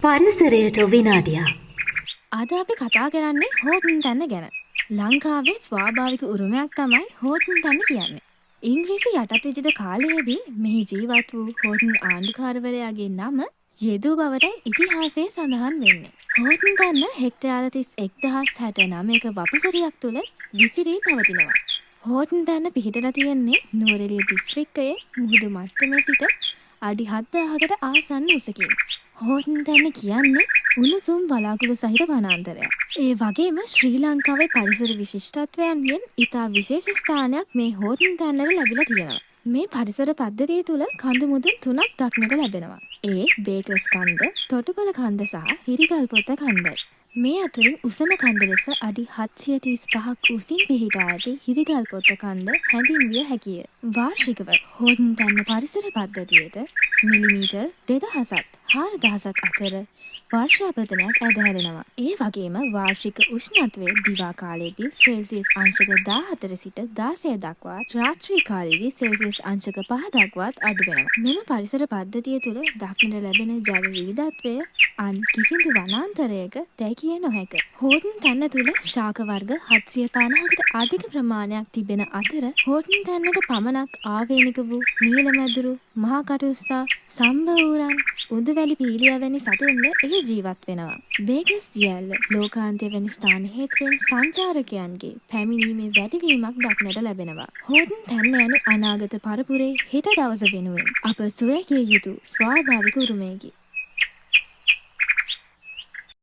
පරිසරයට විනාඩියක්. අද අපි කතා කරන්නේ හෝටන් තැන්න ගැන. ලංකාවේ ස්වාභාවික උරුමයක් තමයි හෝටන් තැන්න කියන්නේ. ඉංග්‍රීසි යටත් විජිත කාලයේදී මෙහි ජීවත් වූ හෝටන් ආණ්ඩුකාරවරයාගේ නම යෙදූ බවට ඉතිහාසයේ සඳහන් වෙන්නේ. හෝටන් තැන්න හෙක්ටයාර 31,069ක වපසරියක් තුළ විසිරී පවතිනවා. හෝටන් තැන්න පිහිටලා තියෙන්නේ නුවරඑළිය දිස්ත්‍රික්කයේ මුහුදු මට්ටමේ සිට අඩි 7,000කට ආසන්න උසකින්. හෝටන් තැන්න කියන්නේ උණුසුම් වලාකුළු සහිත වනාන්තරයක්. ඒ වගේම ශ්‍රී ලංකාවේ පරිසර විශිෂ්ටත්වයන්ගෙන් ඉතා විශේෂ ස්ථානයක් මේ හෝටන් තැන්නට ලැබිලා තියෙනවා. මේ පරිසර පද්ධතිය තුළ කඳු මුදුන් 3ක් දක්නට ලැබෙනවා. ඒ බේකර්ස් කන්ද, තොටුපළ කන්ද සහ හිරිගල්පොත්ත කන්දයි. මේ අතුරින් උසම කන්ද ලෙස අඩි 735ක් උසින් පිහිටා ඇති හිරිගල්පොත්ත කන්ද හැඳින්විය හැකිය. වාර්ෂිකව හෝටන් තැන්න පරිසර පද්ධතියට මිලිමීටර් 2000ත් 4000ත් අතර වර්ෂාපතනයක් ඇදහැරෙනවා. ඒ වගේම වාර්ෂික උෂ්ණත්වය දිවා කාලයේදී සෙල්සියස් අංශක 14 සිට 16 දක්වා රාත්‍රී කාලයේදී සෙල්සියස් අංශක 5 දක්වාත් අඩු වෙනවා. මෙම පරිසර පද්ධතිය තුළ දක්නට ලැබෙන ජෛව විවිධත්වය අන් කිසිදු වනාන්තරයක දැකිය නොහැක. හෝටන් තැන්න තුළ ශාක වර්ග 750කට අධික ප්‍රමාණයක් තිබෙන අතර හෝටන් තැන්නට පමණක් ආවේනික වූ නීලමැදුරු, මහා කටුස්සා, සම්බවූරන්, උඳුවැලි පීලියා වැනි සතුන්ද එහි ජීවත් වෙනවා. බේකර්ස් දියැල්ල ලෝකාන්තය වැනි ස්ථාන හේතුවෙන් සංචාරකයන්ගේ පැමිණීමේ වැඩිවීමක් දක්නට ලැබෙනවා. හෝටන් තැන්න යනු අනාගත පරපුරේ හෙට දවස වෙනුවෙන් අප සුරැකිය යුතු ස්වාභාවික උරුමයකි.